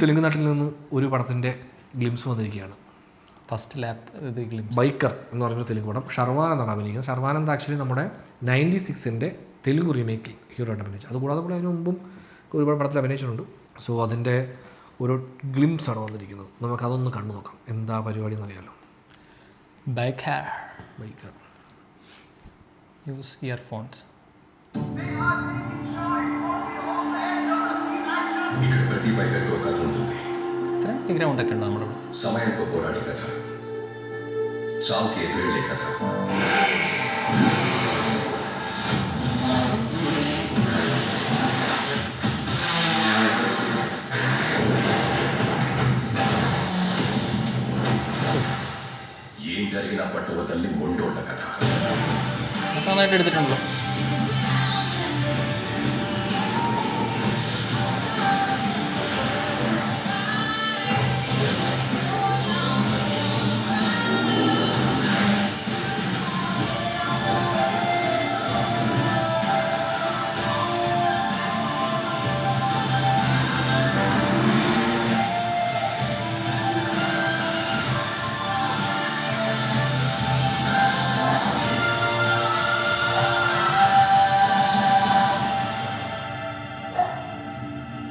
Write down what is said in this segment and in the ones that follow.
തെലുങ്ക് നാട്ടിൽ നിന്ന് ഒരു പടത്തിൻ്റെ ഗ്ലിംസ് വന്നിരിക്കുകയാണ്. ഫസ്റ്റ് ലാപ്പ് ഇത് ഗ്ലിംസ്. ബൈക്കർ എന്ന് പറഞ്ഞൊരു തെലുങ്ക് പടം. ഷർവാനന്ദാണ് അഭിനയിക്കുന്നത്. ഷർവാനന്ദ് ആക്ച്വലി നമ്മുടെ 96-ന്റെ തെലുങ്ക് റീമേക്കിൽ ഹീറോ ആയിട്ട് അഭിനയിച്ചു. അതുകൂടാതെ കൂടെ അതിന് മുമ്പും ഒരുപാട് പടത്തിൽ അഭിനയിച്ചിട്ടുണ്ട്. സോ അതിൻ്റെ ഒരു ഗ്ലിംസ് ആണ് വന്നിരിക്കുന്നത്. നമുക്കതൊന്ന് കണ്ടു നോക്കാം, എന്താ പരിപാടി എന്നറിയാലോ. Biker biker use earphones. ఇక్కడ ప్రతి బైకర్కి ఒక కథ ఉంటుంది. ఇത്ര గ్రౌండ్ ഒക്കെ ഉണ്ടോ നമ്മുടെ సమయంతో పోరాడే కథ, చావుకి ఎదురెళ్ళే కథ. ఏం జరిగినా పట్టువదల్ని మొండోళ్ళ కథ. നന്നായിട്ട് എടുത്തിട്ടുണ്ടല്ലോ.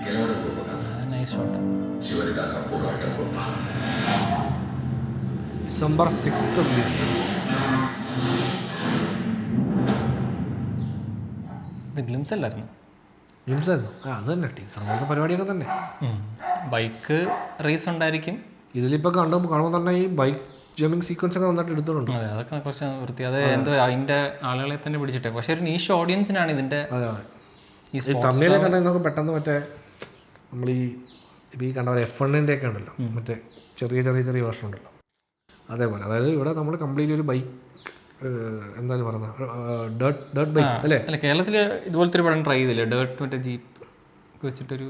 గెలవడం గొప్ప కథ, നൈസ് ഷോട്ട്. చివరిదాకా పోరాటం గొప్ప. December 6th release. ഇത് ഗ്ലിംസ് അല്ലായിരുന്നു. ഗ്ലിംസ് ആയിരുന്നു. അത് തന്നെ ടീച്ചറിൻ്റെ പരിപാടിയൊക്കെ തന്നെ. ബൈക്ക് റേസ് ഉണ്ടായിരിക്കും. ഇതിലിപ്പോൾ കാണുമ്പോൾ തന്നെ ഈ ബൈക്ക് ജമ്പിങ് സീക്വൻസ് ഒക്കെ നന്നായിട്ട് എടുത്തിട്ടുണ്ട്. അതെ, അതൊക്കെ കുറച്ച് വൃത്തി. അത് എന്തോ അതിൻ്റെ ആളുകളെ തന്നെ പിടിച്ചിട്ടേ. പക്ഷേ ഒരു നീഷ് ഓഡിയൻസിനാണ് ഇതിൻ്റെ ഈ തമിഴിലെ കണ്ടതൊക്കെ പെട്ടെന്ന് മറ്റേ നമ്മൾ ഈ കണ്ട പോലെ F1-ൻ്റെ ഒക്കെ ഉണ്ടല്ലോ, മറ്റേ ചെറിയ ചെറിയ ചെറിയ വേർഷൻ ഉണ്ടല്ലോ, അതേപോലെ. അതായത് ഇവിടെ നമ്മൾ കംപ്ലീറ്റ് ഒരു ബൈക്ക് എന്താണ് പറയുന്നത്, ഡേർട്ട് ബൈക്ക് അല്ലേ? അല്ല, കേരളത്തിൽ ഇതുപോലത്തെ ഒരു പടം ട്രൈ ചെയ്തില്ലേ? ഡേർട്ട് മറ്റേ ജീപ്പ് വെച്ചിട്ടൊരു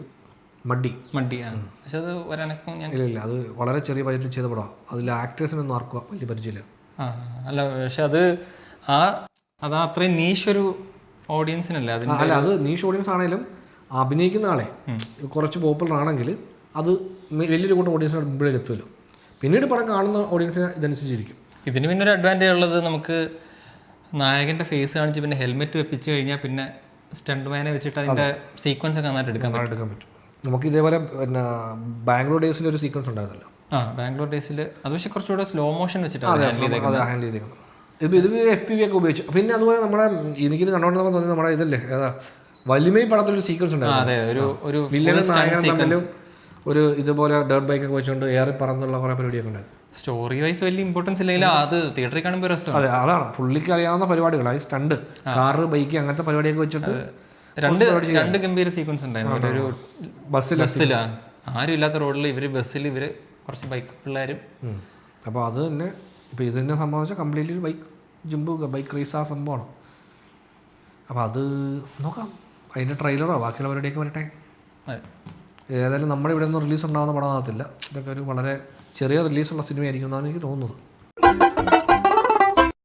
മഡിയാണ്. പക്ഷെ അത് ഒരനക്കം ഞാൻ ഇല്ല, അത് വളരെ ചെറിയ ബജറ്റിൽ ചെയ്ത പടമാണ്. അതിൽ ആക്ടേഴ്സിനൊന്നും ആർക്കും വലിയ പരിചയമില്ല. അല്ല, പക്ഷെ അത് അത്രയും നീഷൊരു ഓഡിയൻസിനല്ല അതിന്. അല്ല, അത് നീഷ് ഓഡിയൻസ് ആണെങ്കിലും അഭിനയിക്കുന്ന ആളെ കുറച്ച് പോപ്പുലർ ആണെങ്കിൽ അത് വലിയൊരു കൂട്ടം ഓഡിയൻസിന് മുമ്പിൽ എത്തുമല്ലോ. പിന്നീട് പടം കാണുന്ന ഓഡിയൻസിന് ഇതനുസരിച്ചിരിക്കും. ഇതിന് പിന്നെ ഒരു അഡ്വാൻറ്റേജ് ഉള്ളത്, നമുക്ക് നായകൻ്റെ ഫേസ് കാണിച്ച് പിന്നെ ഹെൽമെറ്റ് വെപ്പിച്ച് കഴിഞ്ഞാൽ പിന്നെ സ്റ്റണ്ട് മാനെ വെച്ചിട്ട് അതിൻ്റെ സീക്വൻസ് ഒക്കെ നന്നായിട്ട് എടുക്കാൻ പറ്റും. നമുക്ക് ഇതേപോലെ പിന്നെ ബാംഗ്ലൂർ ഡേയ്സിൽ ഒരു സീക്വൻസ് ഉണ്ടായിരുന്നല്ലോ. ബാംഗ്ലൂർ ഡേയ്സിൽ അത് പക്ഷേ കുറച്ചുകൂടെ സ്ലോ മോഷൻ വെച്ചിട്ടാണ് ഹാൻഡിൽ ചെയ്തേക്കുന്നത്. ഇത് FPV ഒക്കെ ഉപയോഗിച്ചു. പിന്നെ അതുപോലെ നമ്മുടെ എനിക്കിത് കണ്ടോണ്ടെന്ന് തോന്നി നമ്മുടെ ഇതല്ലേ ഏതാ വലിമൈ പടത്തിലൊരു സീക്വൻസ് ഉണ്ടായിരുന്നു. ഒരു വില്ലനും ഒരു ഇതുപോലെ ഡേർട്ട് ബൈക്കൊക്കെ വെച്ചുകൊണ്ട് ഏറെ പറന്നുള്ള കുറേ പരിപാടിയൊക്കെ ഉണ്ടായിരുന്നു. സ്റ്റോറി വൈസ് വലിയ ഇമ്പോർട്ടൻസ് ഇല്ലെങ്കിലും അത് തിയേറ്ററിൽ കാണുമ്പോൾ രസം. അതെ, അതാണ് പുള്ളിക്ക് അറിയാവുന്ന പരിപാടികൾ. ഈ സ്റ്റണ്ട്, കാറ്, ബൈക്ക് അങ്ങനത്തെ പരിപാടിയൊക്കെ വെച്ചിട്ട് രണ്ട് ഗംഭീര സീക്വൻസ് ഉണ്ടായിരുന്നു. ഒരു ബസ്സിലാണ് ആരും ഇല്ലാത്ത റോഡിൽ ബസ്സിൽ കുറച്ച് ബൈക്ക് പിള്ളേരും. അപ്പോൾ അത് തന്നെ ഇപ്പോൾ ഇത് തന്നെ സംഭവിച്ച കംപ്ലീറ്റ്ലി ബൈക്ക് റേസ് ആ സംഭവമാണ്. അപ്പോൾ അത് നോക്കാം, അതിൻ്റെ ട്രെയിലറോ ബാക്കിയുള്ള പരിപാടിയൊക്കെ വരട്ടെ. ഏതായാലും നമ്മുടെ ഇവിടെ ഒന്നും റിലീസ് ഉണ്ടാകുന്ന പടമാകത്തില്ല. ഇതൊക്കെ ഒരു വളരെ ചെറിയ റിലീസുള്ള സിനിമയായിരിക്കും എന്നാണ് എനിക്ക് തോന്നുന്നത്.